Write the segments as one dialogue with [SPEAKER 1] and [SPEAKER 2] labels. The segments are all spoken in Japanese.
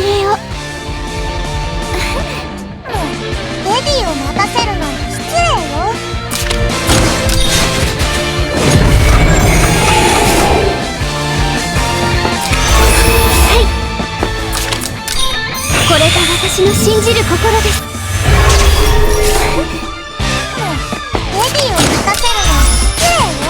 [SPEAKER 1] 入れを。もう
[SPEAKER 2] レディを待たせるなんて失礼よ。
[SPEAKER 1] はい、これが私の信じる心です。
[SPEAKER 2] もうレディを待たせるなんて失礼よ。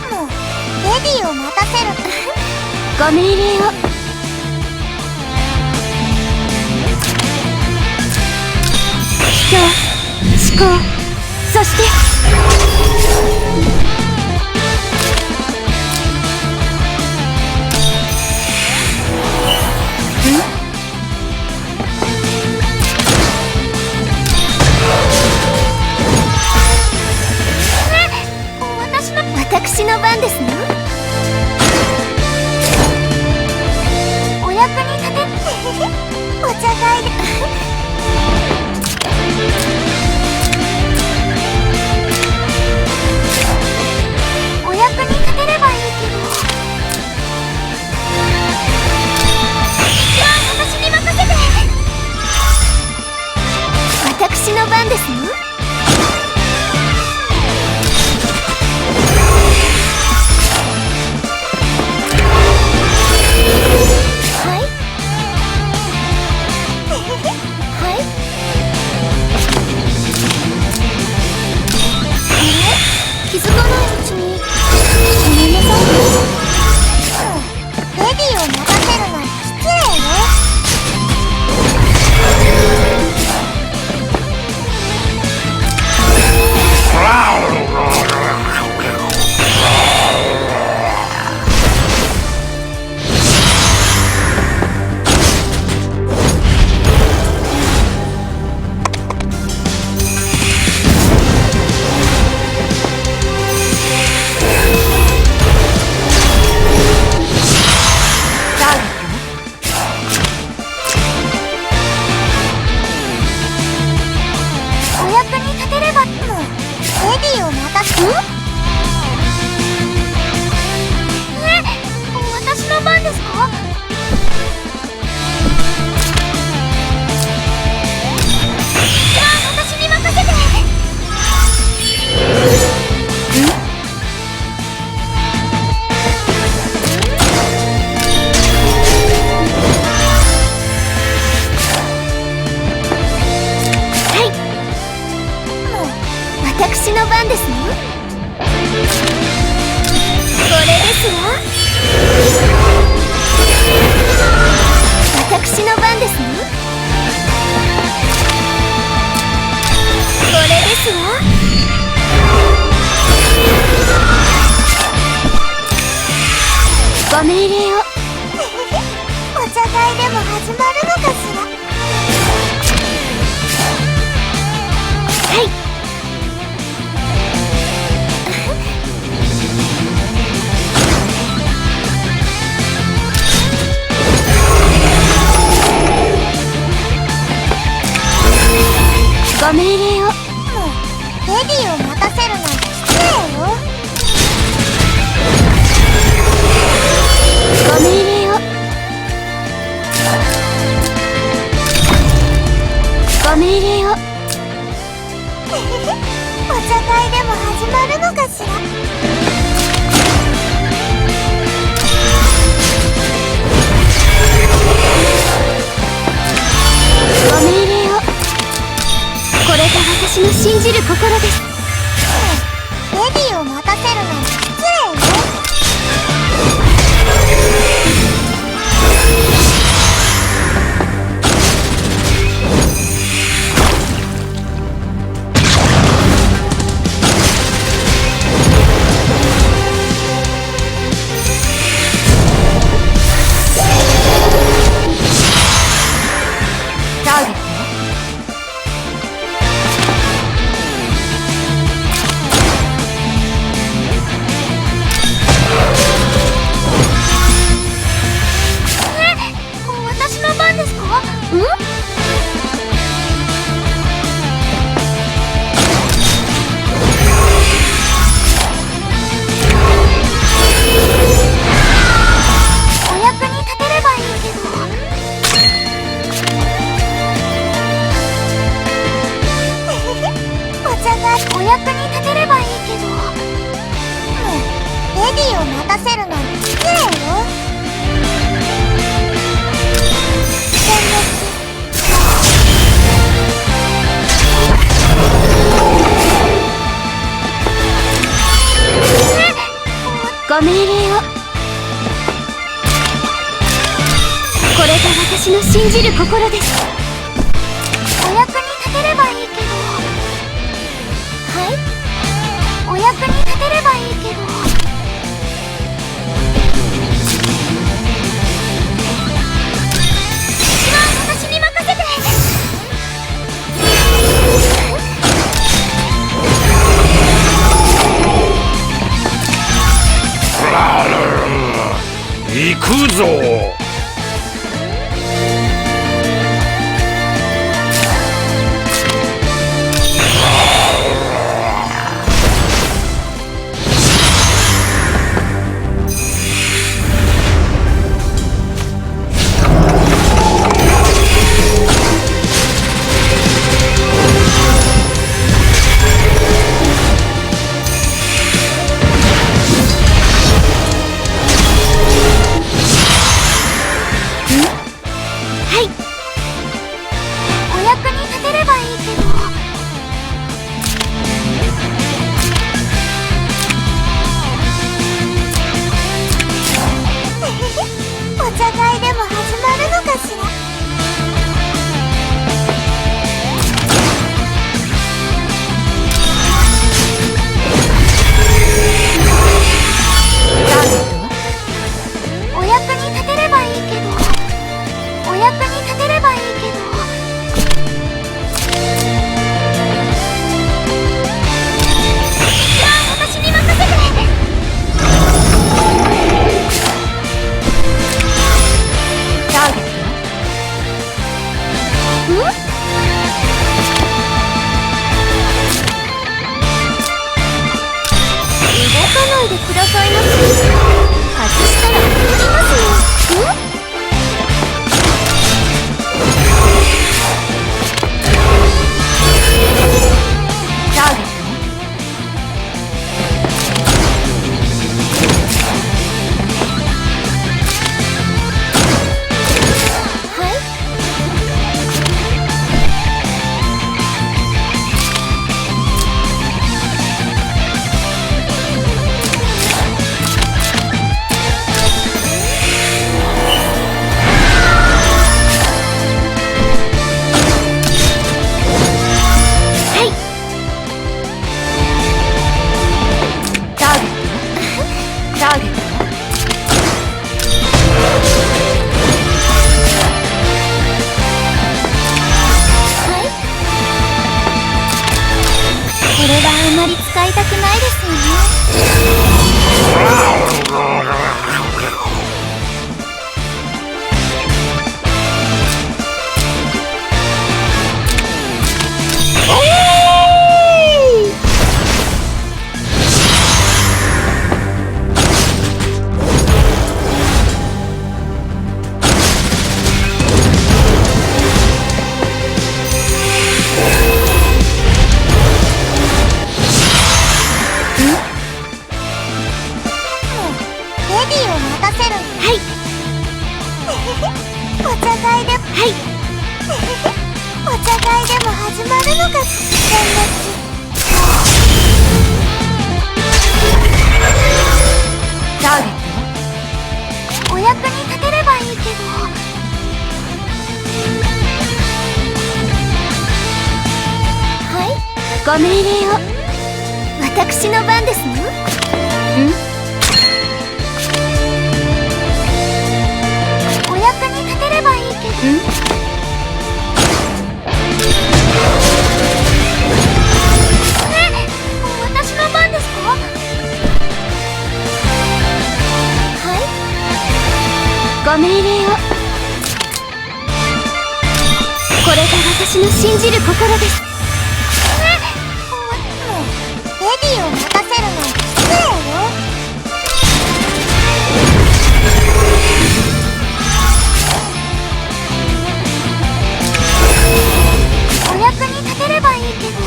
[SPEAKER 2] もうレディを待たせる。
[SPEAKER 1] ご命令を。秘境、思考、そして私の番ですの。
[SPEAKER 2] お役に立てお茶会でお役に立てればいいけど。じゃあ私に任せて。
[SPEAKER 1] 私の番ですの。気づかないうちにごめんなさい。
[SPEAKER 2] レディを待たせるなんて失礼よ。お役に立てれば。もうレディを待たせる。私の番ですか？じゃあ私に任せて。
[SPEAKER 1] 私の番ですの。これですわ。私の番ですの。これですわ。ご命令を。
[SPEAKER 2] お茶会でも始まるのかしら。
[SPEAKER 1] はい、ご命令を。
[SPEAKER 2] もうレディを待たせるなんて失礼よ。
[SPEAKER 1] ご命令を。ご命令を。
[SPEAKER 2] お茶会でも始まるのかしら。
[SPEAKER 1] ご命令を。これが私の信じる心です。
[SPEAKER 2] レディを待たせるなんて失礼よ。
[SPEAKER 1] ターゲット
[SPEAKER 2] 役に立てればいいけど、レディを待たせるなんて失礼よ。
[SPEAKER 1] ご命令を。これが私の信じる心です。
[SPEAKER 2] お役に立てればいいけど。はい、お役に立てればいいけど。私に任せて。
[SPEAKER 3] 行くぞ。
[SPEAKER 2] お役に立てればいいけど。お茶会でも始まるのかしら。お役に立てればいいけど。お役に立てればいいけど。私に任せて。
[SPEAKER 1] ターゲットは？動かないでくださいませ。外したら怒りますよ。ターゲットは？
[SPEAKER 2] はい、
[SPEAKER 1] ターゲットは？
[SPEAKER 2] これはあんまり使いたくないですよね。レディを待たせる。
[SPEAKER 1] はい。
[SPEAKER 2] お茶会で。
[SPEAKER 1] はい。
[SPEAKER 2] お茶会でも始まるのかしら。
[SPEAKER 1] ターゲットは？
[SPEAKER 2] お役に立てればいいけど。はい、
[SPEAKER 1] ご命令を。
[SPEAKER 2] 私の番ですの。お役に立てればいいけど。私の番ですか？はい、
[SPEAKER 1] ご命令を。これが私の信じる心です。
[SPEAKER 2] レディを待たせるなんて失礼よ。お役に立てればいいけど。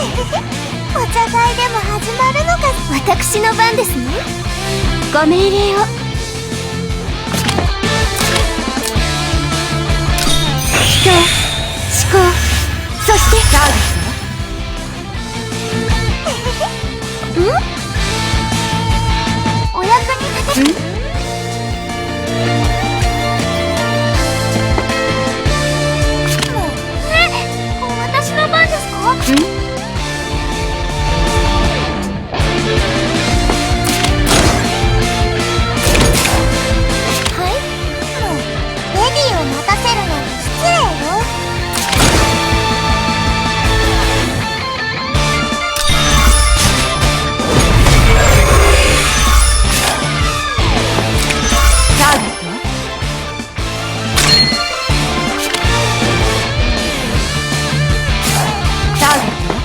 [SPEAKER 2] お茶会でも始まるのか。
[SPEAKER 1] 私の番ですね。ご命令を。人、思考、そしてターゲット。
[SPEAKER 2] お役に立て。私の番ですか？レディを待たせるのに失礼よ。
[SPEAKER 1] ターゲットは？ターゲットは？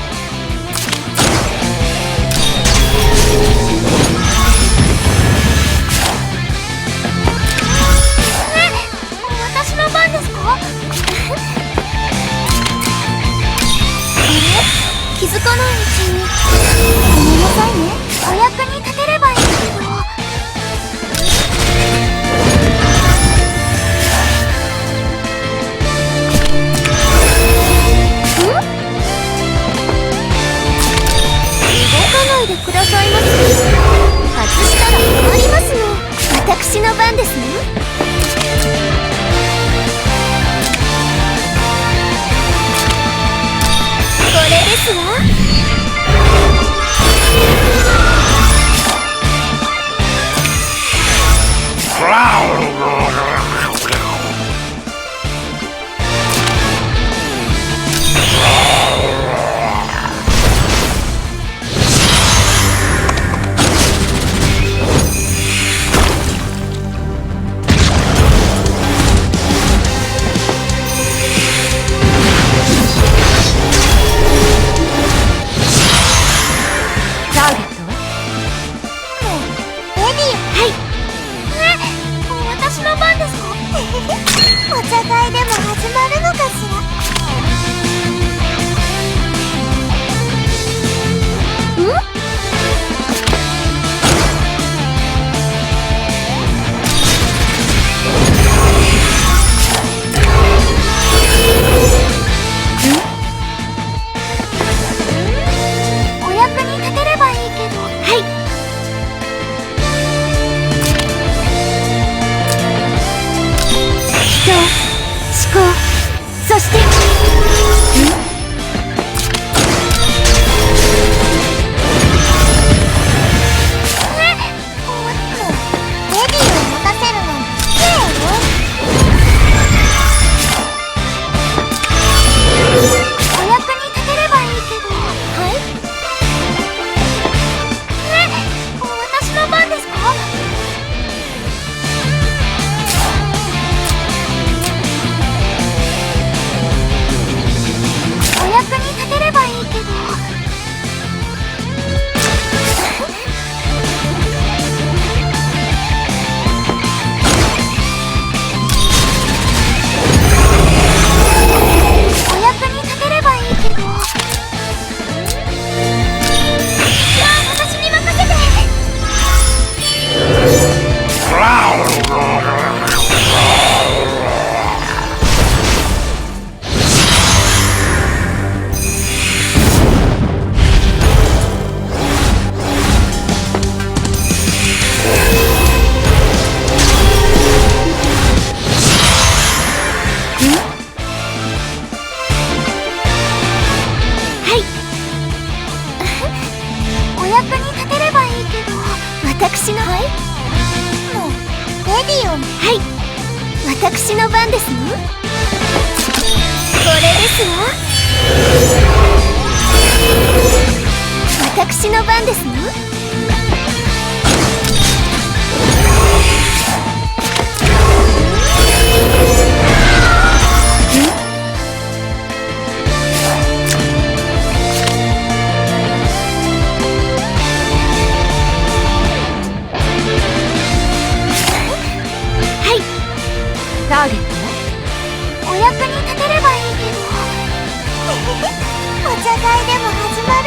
[SPEAKER 2] 私の番ですか？気づかないうちに。ごめんなさいね。お役に立てればいいけど。動かないでくださいませ。外したら困りますの。
[SPEAKER 1] 私の番ですね。これですわ。ターゲットは？
[SPEAKER 2] レディー。
[SPEAKER 1] はい。
[SPEAKER 2] 私の番ですか？お茶会でも始まるのかしら。お役に立てればいいけど。
[SPEAKER 1] はい。人、思考、そして
[SPEAKER 2] レディーを待たせるのに失礼よ。お役に立てればいいけど。私の番ですか？お役に立てればいいけど。お役に立てればいいけど。私に任せて。
[SPEAKER 1] はい。
[SPEAKER 2] お役に立てればいいけど。
[SPEAKER 1] 私の
[SPEAKER 2] レディーを。
[SPEAKER 1] はい。私の番ですね。これですわ。私の番ですね。ターゲットは？
[SPEAKER 2] お役に立てればいいけど。お茶会でも始まる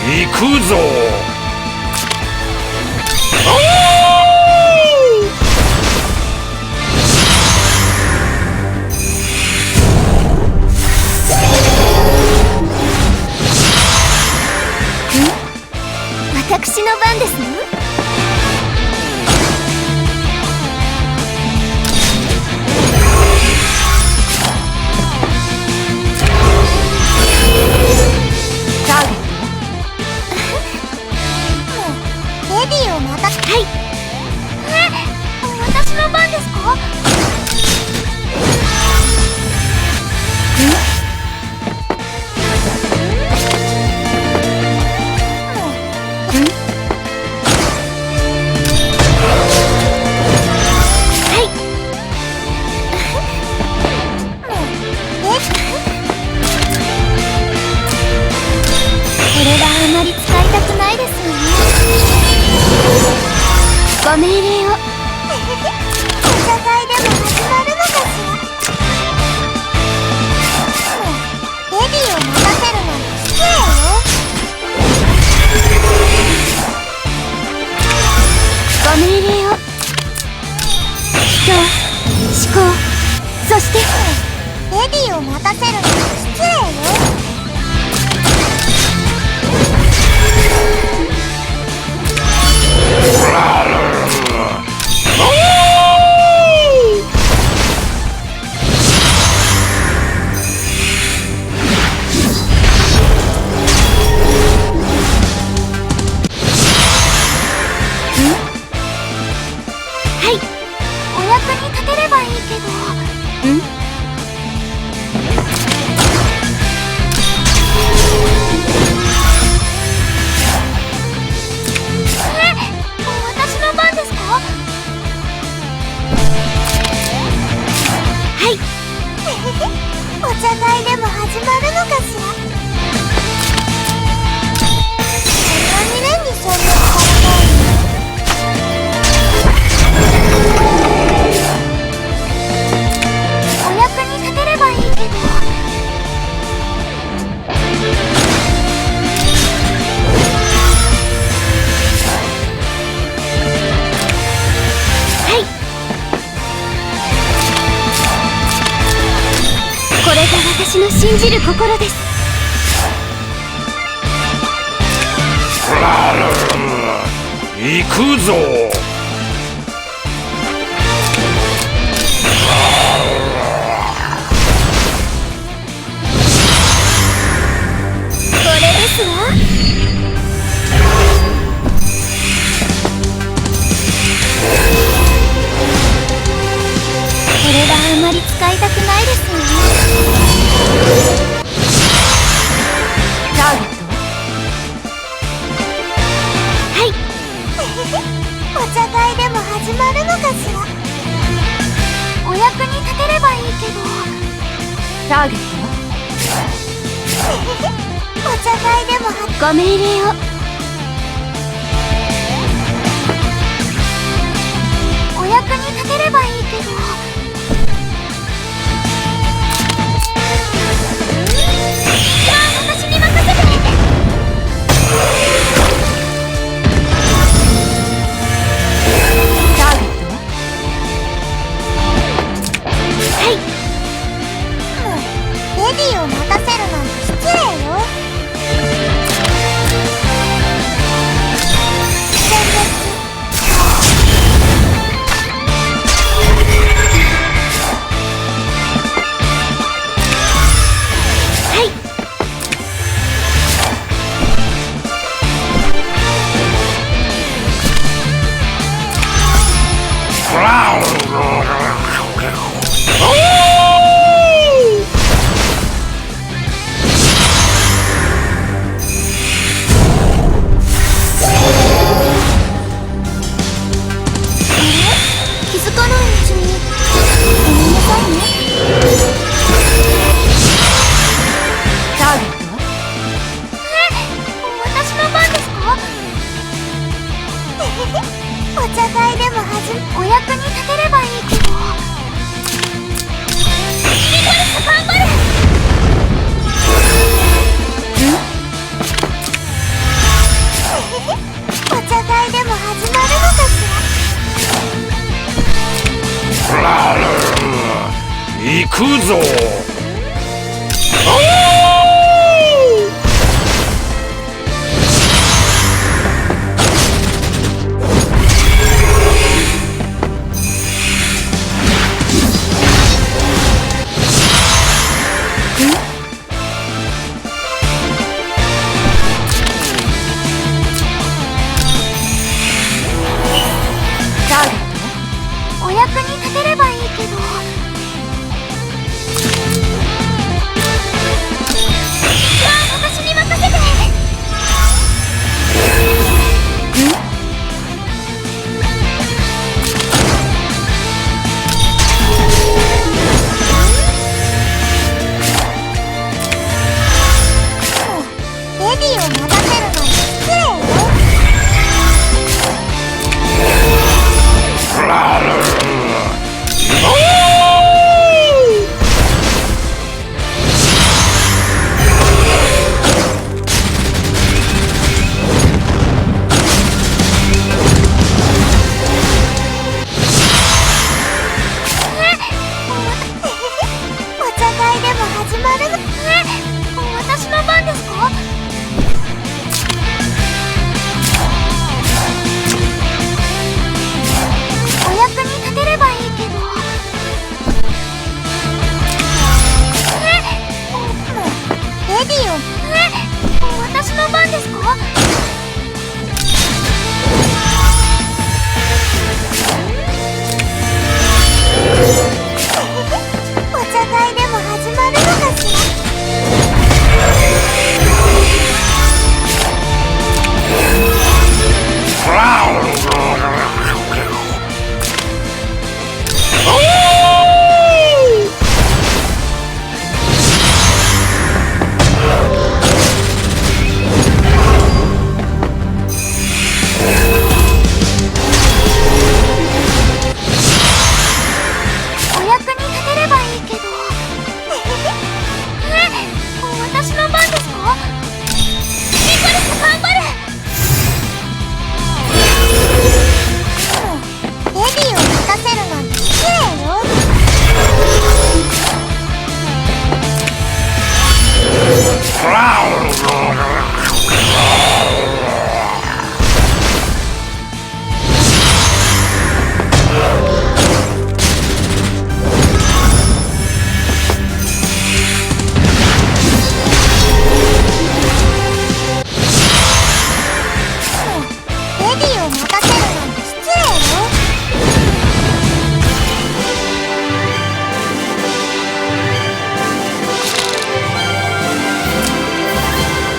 [SPEAKER 3] 行くぞ。
[SPEAKER 2] 私の番ですね。レディをまた。はい。私の番ですか？これはあまり使いたくないですよね。
[SPEAKER 1] ご命令を。
[SPEAKER 2] お互いでも始まるのかしら。レディを待たせるなんて失礼よ。
[SPEAKER 1] ご命令を。人、思考、そして
[SPEAKER 2] レディを待たせるなんて失礼よ。お役に立てればいいけど。私の番ですか？
[SPEAKER 1] はい。
[SPEAKER 2] お互いでも始まるのかしら。何連にそんな使いたいの？お役に立てればいいけど。
[SPEAKER 1] はい。これが私の信じる心です。
[SPEAKER 3] 行くぞ。
[SPEAKER 2] これですわ。これはあまり使いたくないですよね。
[SPEAKER 1] ターゲットは？はい。
[SPEAKER 2] お互いでも始まるのかしら。お役に立てればいいけど。
[SPEAKER 1] ターゲットは？
[SPEAKER 2] お互いでも
[SPEAKER 1] ご命令を。
[SPEAKER 2] お役に立てればいいけど。私に任せて。
[SPEAKER 1] ターゲットは？はい。
[SPEAKER 2] レディを待たせるなんて失礼よ。
[SPEAKER 3] 行くぞ。